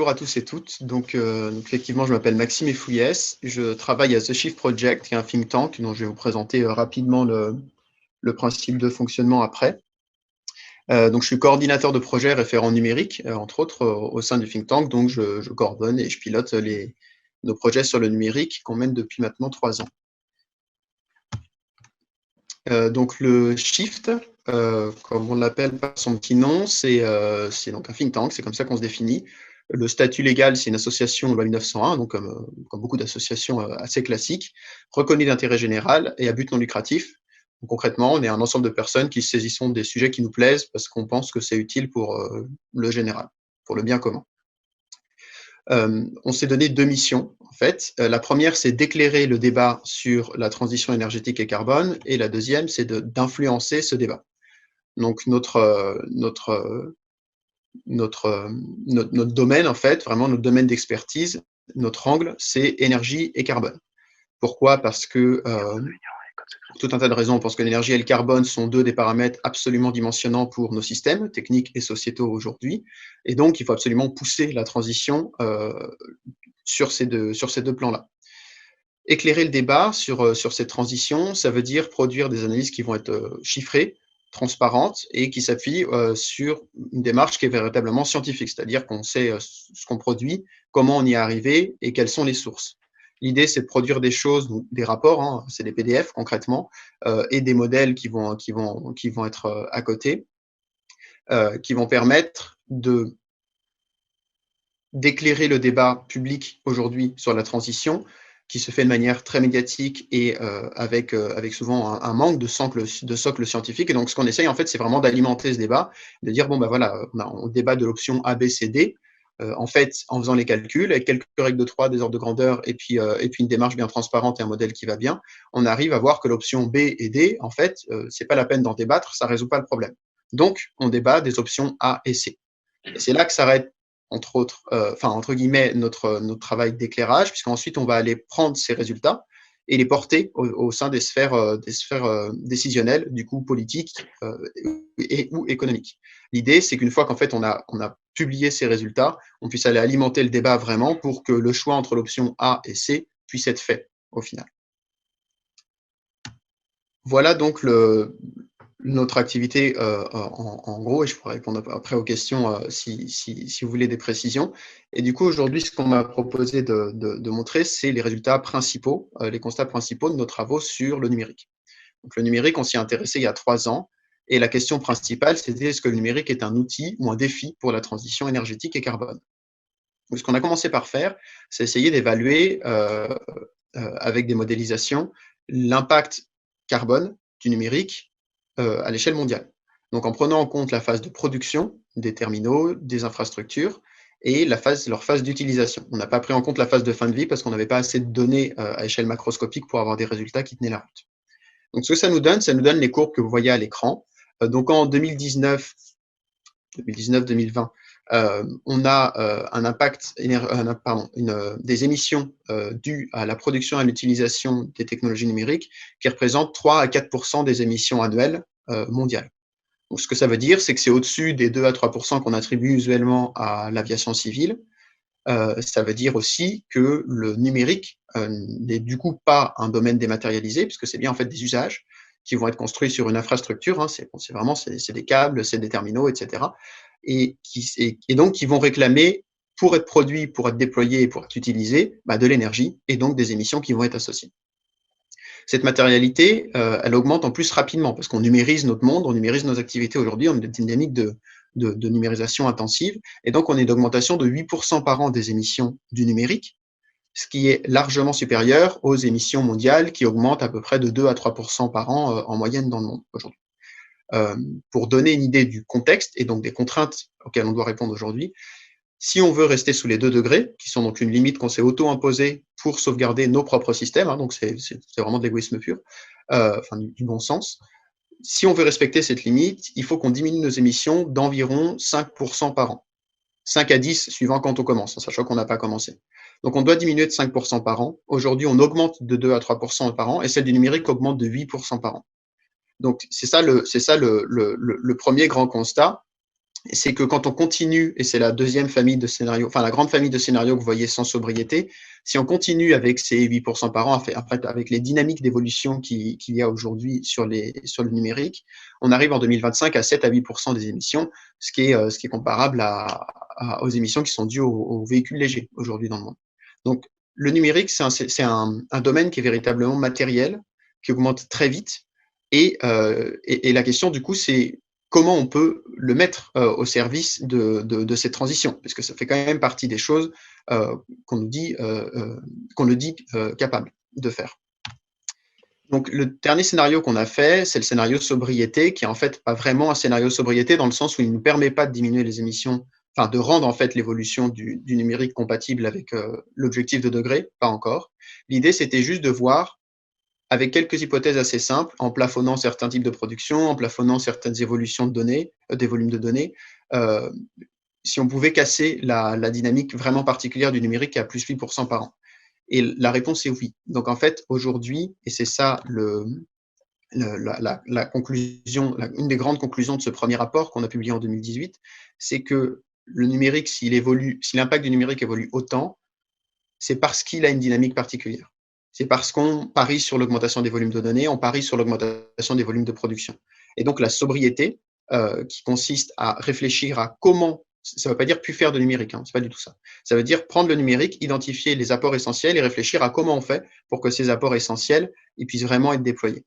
bonjour à tous et toutes. Donc effectivement, je m'appelle Maxime Efouliès. Je travaille à The Shift Project, qui est un think tank dont je vais vous présenter rapidement le principe de fonctionnement après. Donc je suis coordinateur de projet référent numérique, entre autres, au sein du think tank. Donc je coordonne et je pilote nos projets sur le numérique qu'on mène depuis maintenant 3 ans. Donc le Shift, comme on l'appelle par son petit nom, c'est donc un think tank, c'est comme ça qu'on se définit. Le statut légal, c'est une association loi 1901, donc comme beaucoup d'associations assez classiques, reconnue d'intérêt général et à but non lucratif. Donc, concrètement, on est un ensemble de personnes qui saisissons des sujets qui nous plaisent parce qu'on pense que c'est utile pour le général, pour le bien commun. On s'est donné 2 missions, en fait. La première, c'est d'éclairer le débat sur la transition énergétique et carbone, et la deuxième, c'est d'influencer ce débat. Donc notre domaine, en fait, vraiment notre domaine d'expertise, notre angle, c'est énergie et carbone. Pourquoi? Parce que pour tout un tas de raisons, on pense que l'énergie et le carbone sont 2 des paramètres absolument dimensionnants pour nos systèmes techniques et sociétaux aujourd'hui. Et donc, il faut absolument pousser la transition sur ces deux plans-là. Éclairer le débat sur cette transition, ça veut dire produire des analyses qui vont être chiffrées, transparentes et qui s'appuient sur une démarche qui est véritablement scientifique, c'est-à-dire qu'on sait ce qu'on produit, comment on y est arrivé et quelles sont les sources. L'idée, c'est de produire des choses, donc des rapports, hein, c'est des PDF concrètement, et des modèles qui vont être à côté, qui vont permettre d'éclairer le débat public aujourd'hui sur la transition, qui se fait de manière très médiatique et avec souvent un manque de socle scientifique. Et donc, ce qu'on essaye, en fait, c'est vraiment d'alimenter ce débat, de dire, bon, ben voilà, on débat de l'option A, B, C, D. En fait, en faisant les calculs, avec quelques règles de 3, des ordres de grandeur, et puis une démarche bien transparente et un modèle qui va bien, on arrive à voir que l'option B et D, en fait, c'est pas la peine d'en débattre, ça résout pas le problème. Donc, on débat des options A et C. Et c'est là que s'arrête, entre guillemets, notre travail d'éclairage, puisqu'ensuite, on va aller prendre ces résultats et les porter au sein des sphères décisionnelles, du coup politiques ou économiques. L'idée, c'est qu'une fois qu'en fait on a publié ces résultats, on puisse aller alimenter le débat vraiment pour que le choix entre l'option A et C puisse être fait au final. Voilà donc notre activité en gros, et je pourrais répondre après aux questions si vous voulez des précisions. Et du coup, aujourd'hui, ce qu'on m'a proposé de montrer, c'est les résultats principaux, les constats principaux de nos travaux sur le numérique. Donc, le numérique, on s'y est intéressé il y a 3 ans, et la question principale, c'était est-ce que le numérique est un outil ou un défi pour la transition énergétique et carbone? Donc, ce qu'on a commencé par faire, c'est essayer d'évaluer avec des modélisations l'impact carbone du numérique à l'échelle mondiale. Donc en prenant en compte la phase de production des terminaux, des infrastructures et leur phase d'utilisation. On n'a pas pris en compte la phase de fin de vie parce qu'on n'avait pas assez de données à échelle macroscopique pour avoir des résultats qui tenaient la route. Donc ce que ça nous donne les courbes que vous voyez à l'écran. Donc en 2019-2020, on a un impact, des émissions dues à la production et à l'utilisation des technologies numériques qui représentent 3 à 4% des émissions annuelles mondiales. Donc, ce que ça veut dire, c'est que c'est au-dessus des 2 à 3% qu'on attribue usuellement à l'aviation civile. Ça veut dire aussi que le numérique n'est du coup pas un domaine dématérialisé, puisque c'est bien en fait des usages qui vont être construits sur une infrastructure. Hein, c'est des câbles, c'est des terminaux, etc. Et donc qui vont réclamer, pour être produits, pour être déployés et pour être utilisés, de l'énergie et donc des émissions qui vont être associées. Cette matérialité, elle augmente en plus rapidement parce qu'on numérise notre monde, on numérise nos activités aujourd'hui, on est dans une dynamique de numérisation intensive, et donc on est d'augmentation de 8% par an des émissions du numérique, ce qui est largement supérieur aux émissions mondiales qui augmentent à peu près de 2 à 3% par an en moyenne dans le monde aujourd'hui. Pour donner une idée du contexte et donc des contraintes auxquelles on doit répondre aujourd'hui, si on veut rester sous les 2 degrés, qui sont donc une limite qu'on s'est auto-imposée pour sauvegarder nos propres systèmes, hein, donc c'est vraiment de l'égoïsme pur, du bon sens. Si on veut respecter cette limite, il faut qu'on diminue nos émissions d'environ 5% par an. 5 à 10 suivant quand on commence, en sachant qu'on n'a pas commencé. Donc on doit diminuer de 5% par an. Aujourd'hui, on augmente de 2 à 3% par an, et celle du numérique augmente de 8% par an. Donc c'est ça le premier grand constat. c'est que quand on continue, et c'est la deuxième famille de scénarios, enfin la grande famille de scénarios que vous voyez sans sobriété, si on continue avec ces 8% par an, en fait, avec les dynamiques d'évolution qu'il y a aujourd'hui sur le numérique, on arrive en 2025 à 7 à 8% des émissions, ce qui est comparable aux émissions qui sont dues aux véhicules légers aujourd'hui dans le monde. Donc le numérique, c'est un domaine qui est véritablement matériel, qui augmente très vite, et la question du coup, c'est comment on peut le mettre au service de cette transition, parce que ça fait quand même partie des choses qu'on nous dit, capable de faire. Donc le dernier scénario qu'on a fait, c'est le scénario sobriété, qui est en fait pas vraiment un scénario sobriété dans le sens où il ne nous permet pas de diminuer les émissions, enfin de rendre en fait l'évolution du numérique compatible avec l'objectif de degré, pas encore. L'idée, c'était juste de voir, avec quelques hypothèses assez simples, en plafonnant certains types de production, en plafonnant certaines évolutions de données, des volumes de données, si on pouvait casser la dynamique vraiment particulière du numérique qui est à plus 8% par an. Et la réponse est oui. Donc en fait, aujourd'hui, et c'est ça la conclusion, une des grandes conclusions de ce premier rapport qu'on a publié en 2018, c'est que le numérique, si l'impact du numérique évolue autant, c'est parce qu'il a une dynamique particulière. C'est parce qu'on parie sur l'augmentation des volumes de données, on parie sur l'augmentation des volumes de production. Et donc la sobriété, qui consiste à réfléchir à comment, ça ne veut pas dire plus faire de numérique, hein, c'est pas du tout ça. Ça veut dire prendre le numérique, identifier les apports essentiels et réfléchir à comment on fait pour que ces apports essentiels ils puissent vraiment être déployés.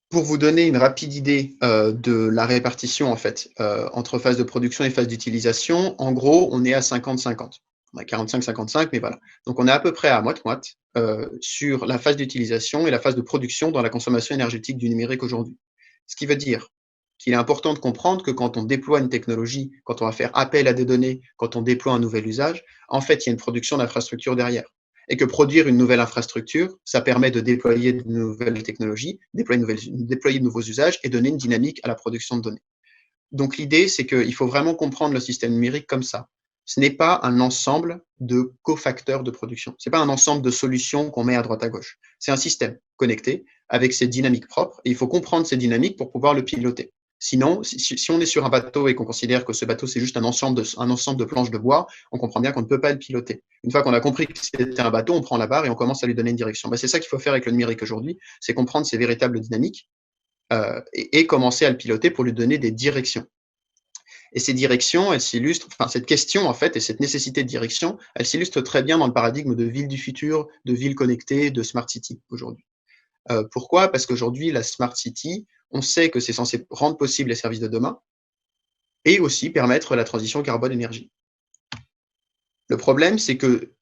Pour vous donner une rapide idée de la répartition en fait entre phase de production et phase d'utilisation, en gros, on est à 50-50. On a 45-55, mais voilà. Donc on est à peu près à moite-moite sur la phase d'utilisation et la phase de production dans la consommation énergétique du numérique aujourd'hui. Ce qui veut dire qu'il est important de comprendre que quand on déploie une technologie, quand on va faire appel à des données, quand on déploie un nouvel usage, en fait, il y a une production d'infrastructures derrière. Et que produire une nouvelle infrastructure, ça permet de déployer de nouvelles technologies, déployer de nouveaux usages et donner une dynamique à la production de données. Donc l'idée, c'est qu'il faut vraiment comprendre le système numérique comme ça. Ce n'est pas un ensemble de cofacteurs de production. Ce n'est pas un ensemble de solutions qu'on met à droite à gauche. C'est un système connecté avec ses dynamiques propres et il faut comprendre ces dynamiques pour pouvoir le piloter. Sinon, si on est sur un bateau et qu'on considère que ce bateau, c'est juste un ensemble de planches de bois, on comprend bien qu'on ne peut pas le piloter. Une fois qu'on a compris que c'était un bateau, on prend la barre et on commence à lui donner une direction. C'est ça qu'il faut faire avec le numérique aujourd'hui, c'est comprendre ces véritables dynamiques et commencer à le piloter pour lui donner des directions. Et ces directions, elles s'illustrent, enfin cette question en fait et cette nécessité de direction, elle s'illustre très bien dans le paradigme de ville du futur, de ville connectée, de smart city aujourd'hui. Pourquoi? Parce qu'aujourd'hui, la smart city, on sait que c'est censé rendre possible les services de demain et aussi permettre la transition carbone-énergie. Le problème, c'est que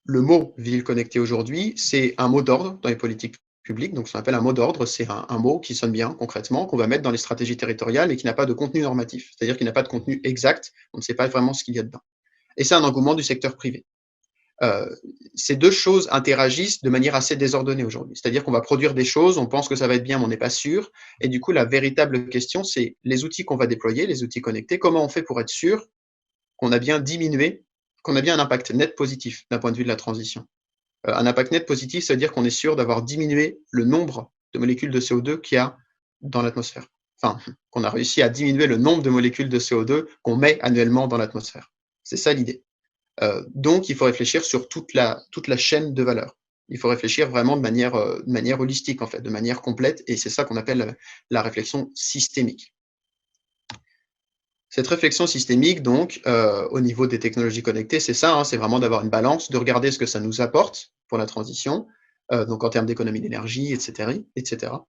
le mot ville connectée aujourd'hui, c'est un mot d'ordre dans les politiques publiques. Donc, ce qu'on appelle un mot d'ordre, c'est un mot qui sonne bien concrètement, qu'on va mettre dans les stratégies territoriales et qui n'a pas de contenu normatif. C'est-à-dire qu'il n'a pas de contenu exact. On ne sait pas vraiment ce qu'il y a dedans. Et c'est un engouement du secteur privé. Ces deux choses interagissent de manière assez désordonnée aujourd'hui. C'est-à-dire qu'on va produire des choses, on pense que ça va être bien, mais on n'est pas sûr. Et du coup, la véritable question, c'est les outils qu'on va déployer, les outils connectés, comment on fait pour être sûr qu'on a bien diminué, qu'on a bien un impact net positif d'un point de vue de la transition. Un impact net positif, ça veut dire qu'on est sûr d'avoir diminué le nombre de molécules de CO2 qu'il y a dans l'atmosphère. Enfin, qu'on a réussi à diminuer le nombre de molécules de CO2 qu'on met annuellement dans l'atmosphère. C'est ça l'idée. Donc, il faut réfléchir sur toute la chaîne de valeur. Il faut réfléchir vraiment de manière holistique, en fait, de manière complète, et c'est ça qu'on appelle la réflexion systémique. Cette réflexion systémique, donc, au niveau des technologies connectées, c'est ça, hein, c'est vraiment d'avoir une balance, de regarder ce que ça nous apporte pour la transition, donc en termes d'économie d'énergie, etc.,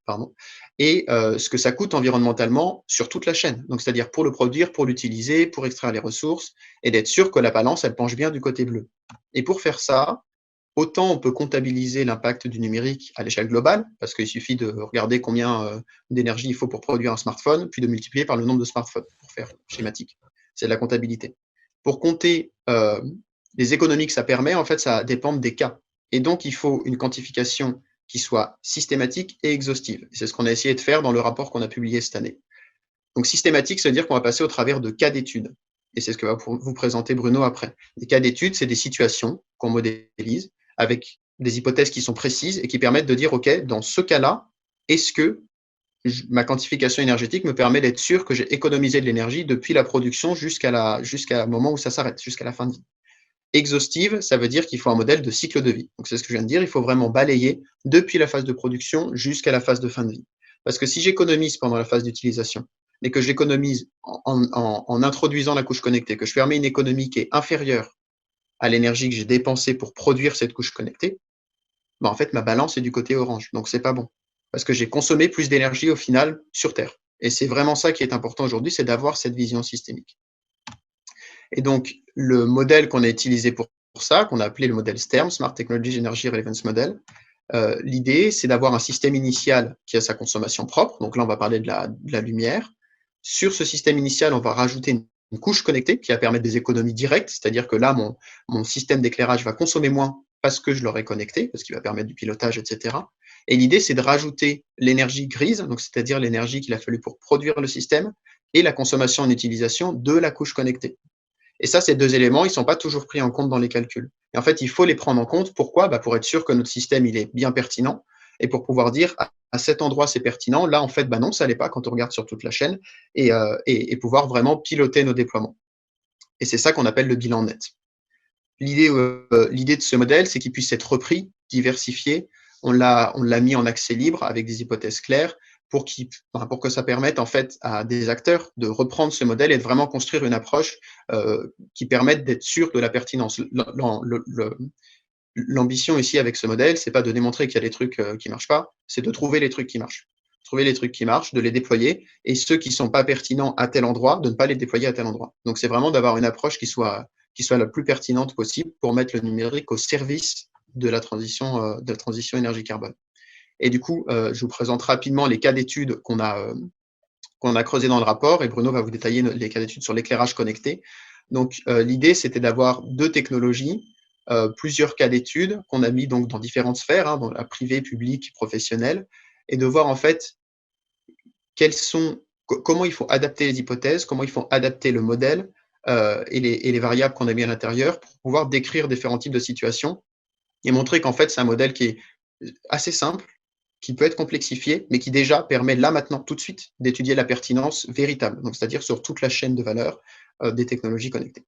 pardon, et ce que ça coûte environnementalement sur toute la chaîne. Donc, c'est-à-dire pour le produire, pour l'utiliser, pour extraire les ressources, et d'être sûr que la balance, elle penche bien du côté bleu. Et pour faire ça, autant on peut comptabiliser l'impact du numérique à l'échelle globale, parce qu'il suffit de regarder combien d'énergie il faut pour produire un smartphone, puis de multiplier par le nombre de smartphones, pour faire schématique. C'est de la comptabilité. Pour compter les économies que ça permet, en fait, ça dépend des cas. Et donc, il faut une quantification qui soit systématique et exhaustive. C'est ce qu'on a essayé de faire dans le rapport qu'on a publié cette année. Donc, systématique, ça veut dire qu'on va passer au travers de cas d'études. Et c'est ce que va vous présenter Bruno après. Les cas d'études, c'est des situations qu'on modélise avec des hypothèses qui sont précises et qui permettent de dire, OK, dans ce cas-là, est-ce que ma quantification énergétique me permet d'être sûr que j'ai économisé de l'énergie depuis la production jusqu'à le moment où ça s'arrête, jusqu'à la fin de vie. Exhaustive, ça veut dire qu'il faut un modèle de cycle de vie. Donc c'est ce que je viens de dire, il faut vraiment balayer depuis la phase de production jusqu'à la phase de fin de vie. Parce que si j'économise pendant la phase d'utilisation, mais que j'économise en introduisant la couche connectée, que je permets une économie qui est inférieure à l'énergie que j'ai dépensée pour produire cette couche connectée, ben en fait, ma balance est du côté orange. Donc, c'est pas bon. Parce que j'ai consommé plus d'énergie au final sur Terre. Et c'est vraiment ça qui est important aujourd'hui, c'est d'avoir cette vision systémique. Et donc, le modèle qu'on a utilisé pour ça, qu'on a appelé le modèle STERM, Smart Technology Energy Relevance Model, l'idée, c'est d'avoir un système initial qui a sa consommation propre. Donc là, on va parler de la lumière. Sur ce système initial, on va rajouter une couche connectée qui va permettre des économies directes, c'est-à-dire que là, mon système d'éclairage va consommer moins parce que je l'aurai connecté, parce qu'il va permettre du pilotage, etc. Et l'idée, c'est de rajouter l'énergie grise, donc c'est-à-dire l'énergie qu'il a fallu pour produire le système, et la consommation en utilisation de la couche connectée. Et ça, ces deux éléments, ils ne sont pas toujours pris en compte dans les calculs. Et en fait, il faut les prendre en compte. Pourquoi? Pour être sûr que notre système, il est bien pertinent et pour pouvoir dire à cet endroit, c'est pertinent. Là, en fait, non, ça l'est pas quand on regarde sur toute la chaîne et pouvoir vraiment piloter nos déploiements. Et c'est ça qu'on appelle le bilan net. L'idée de ce modèle, c'est qu'il puisse être repris, diversifié. On l'a mis en accès libre avec des hypothèses claires pour que ça permette en fait à des acteurs de reprendre ce modèle et de vraiment construire une approche qui permette d'être sûr de la pertinence. L'ambition ici avec ce modèle, c'est pas de démontrer qu'il y a des trucs qui marchent pas, c'est de trouver les trucs qui marchent. Trouver les trucs qui marchent, de les déployer, et ceux qui sont pas pertinents à tel endroit, de ne pas les déployer à tel endroit. Donc c'est vraiment d'avoir une approche qui soit la plus pertinente possible pour mettre le numérique au service de la transition énergie carbone. Et du coup, je vous présente rapidement les cas d'études qu'on a creusés dans le rapport, et Bruno va vous détailler les cas d'études sur l'éclairage connecté. Donc, l'idée, c'était d'avoir deux technologies, plusieurs cas d'études qu'on a mis donc dans différentes sphères, dans la privée, publique, professionnelle, et de voir en fait comment il faut adapter les hypothèses, comment il faut adapter le modèle et les variables qu'on a mis à l'intérieur pour pouvoir décrire différents types de situations et montrer qu'en fait, c'est un modèle qui est assez simple, qui peut être complexifié, mais qui déjà permet là, maintenant, tout de suite, d'étudier la pertinence véritable, donc c'est-à-dire sur toute la chaîne de valeur des technologies connectées.